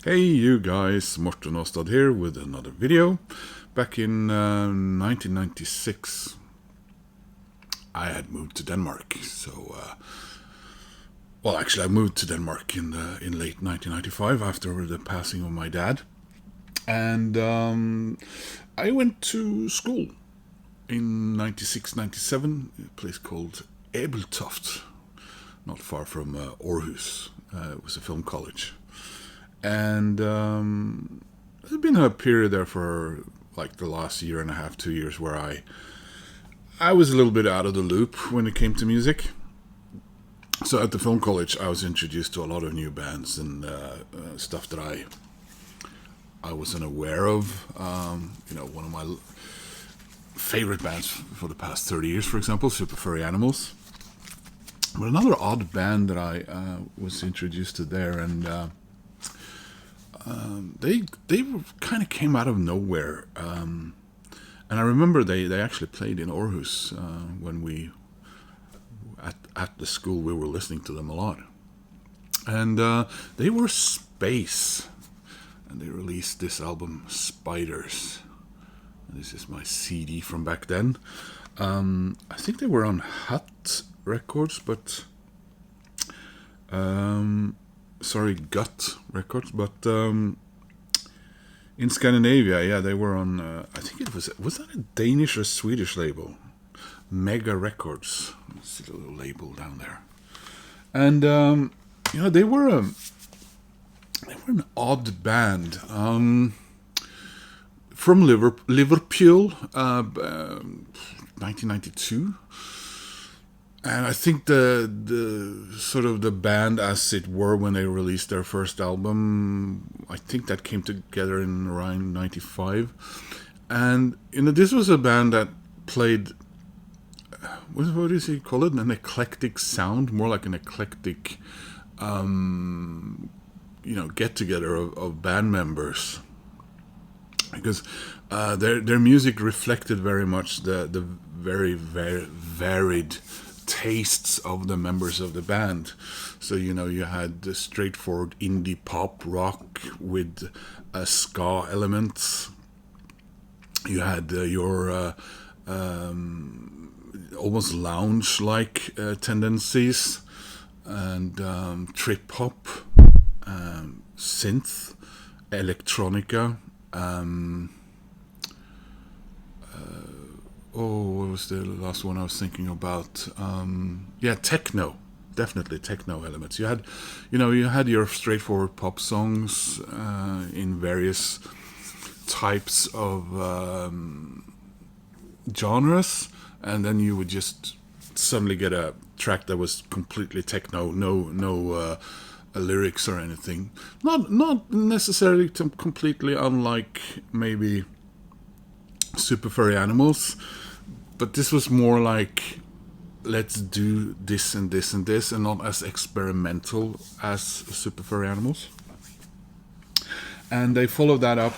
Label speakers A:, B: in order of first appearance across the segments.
A: Hey you guys, Morten Aastad here with another video. Back in 1996, I had moved to Denmark. Actually, I moved to Denmark in late 1995 after the passing of my dad, and I went to school in 96, 97, a place called Ebeltoft, not far from Aarhus. It was a film college. And there's been a period there for like the last year and a half, 2 years, where I was a little bit out of the loop when it came to music. So at the film college, I was introduced to a lot of new bands and stuff that I wasn't aware of. One of my favorite bands for the past 30 years, for example, Super Furry Animals. But another odd band that I was introduced to there, and they kind of came out of nowhere, and I remember they actually played in Aarhus when we at the school we were listening to them a lot, and they were Space, and they released this album Spiders. And this is my CD from back then. I think they were on Hut Records, but Gut Records, but in Scandinavia, yeah, they were on. I think it was that a Danish or Swedish label, Mega Records. It's a little label down there, and they were an odd band from Liverpool, 1992. And I think the sort of the band, as it were, when they released their first album, I think that came together in around 95. And this was a band that played, what does he call it? An eclectic sound, more like an eclectic get together of band members, because their music reflected very much the very, very varied tastes of the members of the band. So you had the straightforward indie pop rock with ska elements. You had your almost lounge-like tendencies, and trip hop, synth, electronica. What was the last one I was thinking about? Techno. Definitely techno elements. You had your straightforward pop songs in various types of genres, and then you would just suddenly get a track that was completely techno, no lyrics or anything. Not necessarily completely unlike maybe Super Furry Animals, but this was more like, let's do this and this and this, and not as experimental as Super Furry Animals. And they followed that up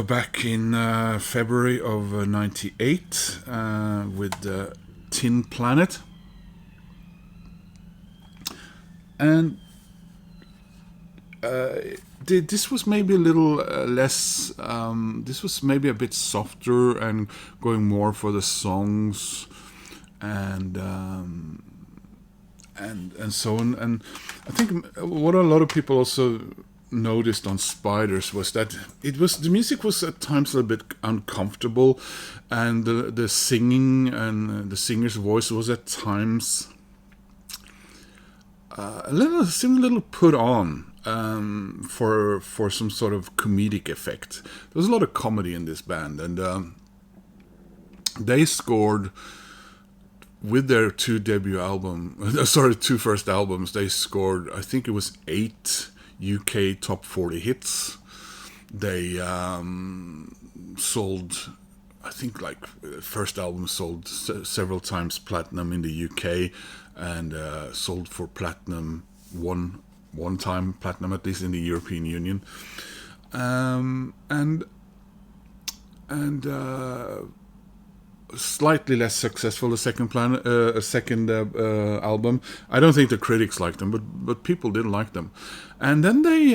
A: back in February of '98 with Tin Planet. And this was maybe a little less. This was maybe a bit softer and going more for the songs, and so on. And I think what a lot of people also noticed on Spiders was that the music was at times a little bit uncomfortable, and the singing and the singer's voice was at times a little put on. For some sort of comedic effect. There was a lot of comedy in this band, and they scored with their two first albums. They scored, I think it was 8 UK top 40 hits. They sold, I think, like, first album sold several times platinum in the UK, and sold for platinum one time platinum, at least in the European Union, and slightly less successful. The second album. I don't think the critics liked them, but people did like them. And then they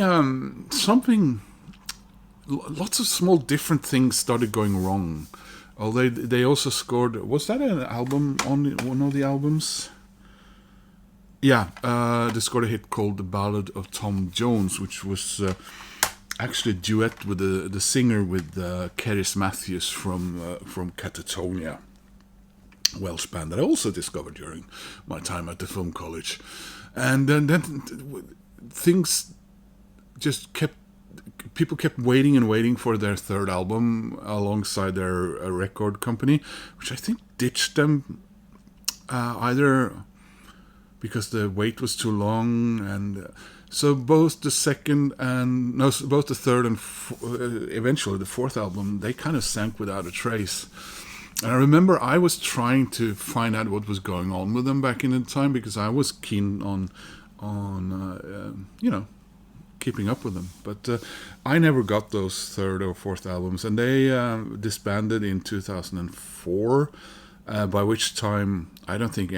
A: lots of small different things started going wrong. Although they also scored. Was that an album on one of the albums? Yeah, they scored a hit called "The Ballad of Tom Jones," which was actually a duet with the singer with Cerys Matthews from Catatonia, Welsh band that I also discovered during my time at the film college. And then things just people kept waiting and waiting for their third album alongside their record company, which I think ditched them either because the wait was too long, and so both the third and eventually the fourth album, they kind of sank without a trace. And I remember I was trying to find out what was going on with them back in the time, because I was keen on keeping up with them. But I never got those third or fourth albums, and they disbanded in 2004, by which time I don't think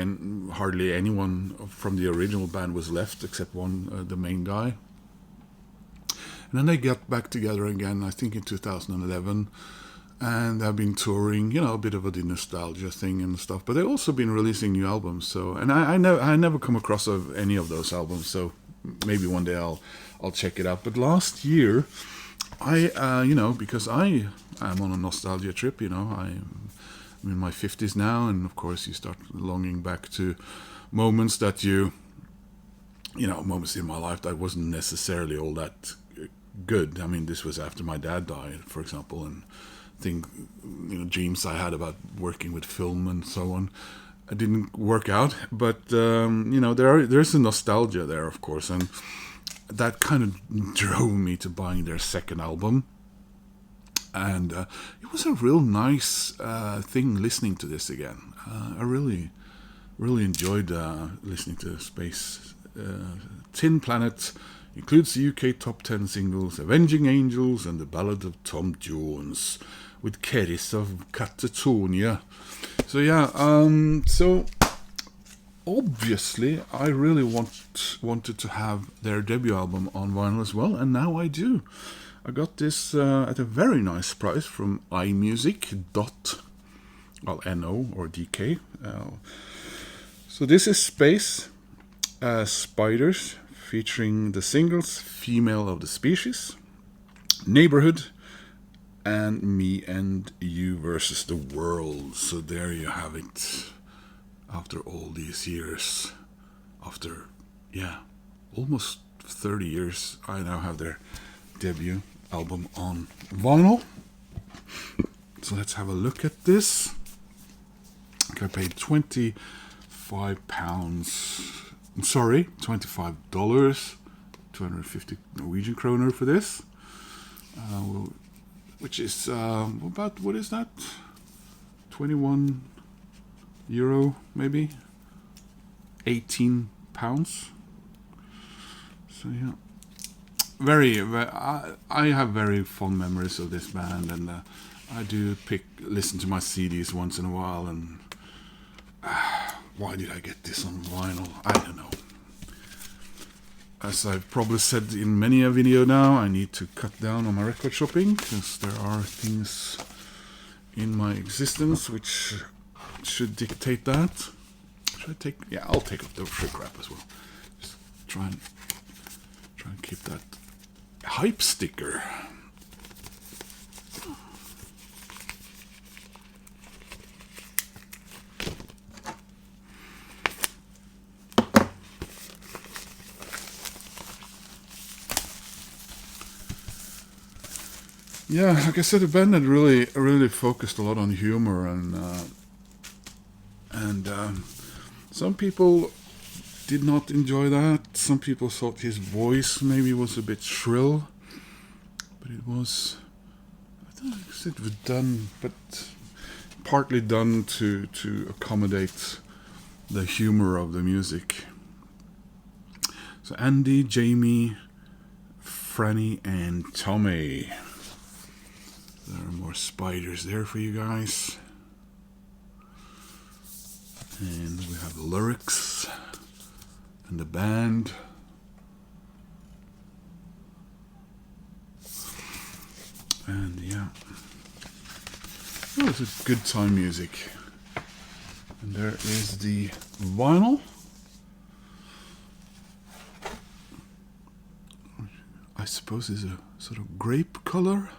A: hardly anyone from the original band was left except one, the main guy. And then they got back together again, I think in 2011, and they've been touring, a bit of a nostalgia thing and stuff, but they've also been releasing new albums. So, and I never come across any of those albums, so maybe one day I'll check it out. But last year, I because I am on a nostalgia trip, I'm in my 50s now, and of course you start longing back to moments that moments in my life that wasn't necessarily all that good. I mean, this was after my dad died, for example, and dreams I had about working with film and so on, it didn't work out. But there's a nostalgia there, of course, and that kind of drove me to buying their second album. And it was a real nice thing listening to this again. I really, really enjoyed listening to Space. Tin Planet includes the UK top 10 singles Avenging Angels and The Ballad of Tom Jones with Cerys of Catatonia. So yeah, so obviously I really wanted to have their debut album on vinyl as well, and now I do. I got this at a very nice price from iMusic. NO or DK. So this is Space Spiders, featuring the singles Female of the Species, Neighborhood, and Me and You versus the World. So there you have it. After all these years, after almost 30 years, I now have their debut album on vinyl. So let's have a look at this. I paid £25, $25, 250 Norwegian kroner for this, which is about, what is that, 21 euro maybe, 18 pounds. So yeah, I have very fond memories of this band, and I do listen to my CDs once in a while, and why did I get this on vinyl? I don't know. As I've probably said in many a video now, I need to cut down on my record shopping, because there are things in my existence which should dictate that. Should I take? Yeah, I'll take up the shrink wrap as well. Just try and keep that hype sticker. Yeah, like I said, the band had really focused a lot on humor, and some people did not enjoy that. Some people thought his voice maybe was a bit shrill, but it was, I think it was done, but partly done to accommodate the humor of the music. So Andy, Jamie, Franny, and Tommy. There are more spiders there for you guys. And we have the lyrics and the band. And yeah, oh, it's a good time music. And there is the vinyl. I suppose it's a sort of grape color.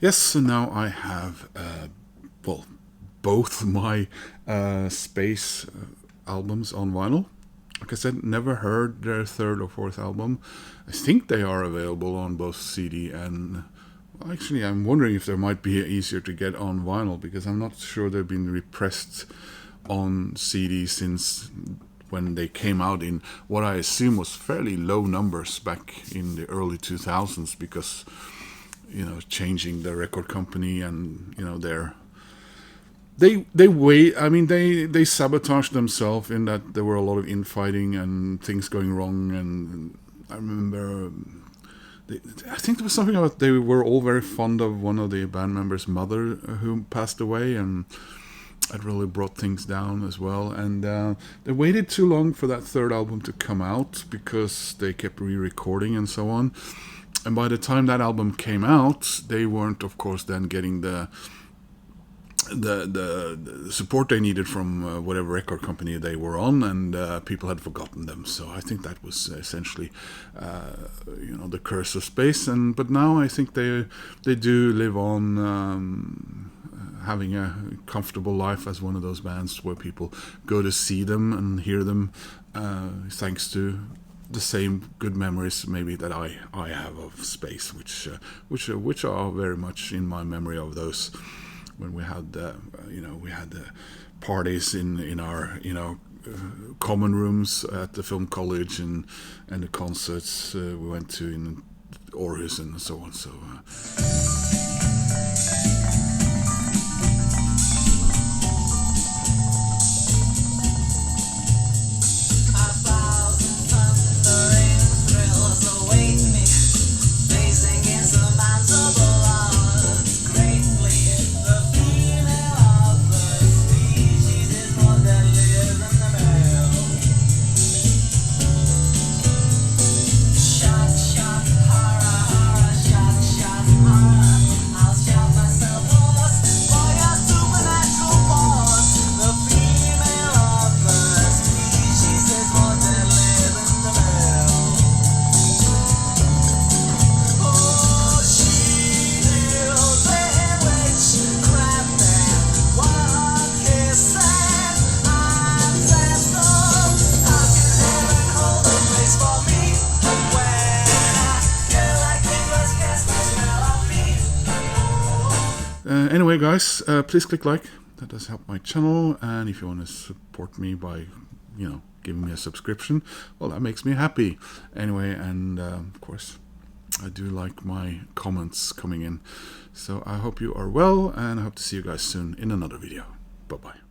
A: Yes, so now I have, well, both my Space albums on vinyl. Like I said, never heard their third or fourth album. I think they are available on both CD and... Actually, I'm wondering if they might be easier to get on vinyl, because I'm not sure they've been repressed on CD since when they came out in what I assume was fairly low numbers back in the early 2000s, because... you know, changing the record company, and you know, they sabotaged themselves in that there were a lot of infighting and things going wrong. And I remember, I think there was something about they were all very fond of one of the band members' mother, who passed away, and it really brought things down as well. And they waited too long for that third album to come out, because they kept re-recording and so on. And by the time that album came out, they weren't, of course, then getting the support they needed from whatever record company they were on, and people had forgotten them. So I think that was essentially, you know, the curse of Space. But now I think they do live on, having a comfortable life as one of those bands where people go to see them and hear them, thanks to the same good memories maybe that I have of Space, which are very much in my memory of those when we had you know, we had parties in our, you know, common rooms at the film college, and the concerts we went to in Aarhus and so on. So anyway, guys, please click like. That does help my channel. And if you want to support me by, you know, giving me a subscription, well, that makes me happy. Anyway, and of course, I do like my comments coming in. So I hope you are well, and I hope to see you guys soon in another video. Bye-bye.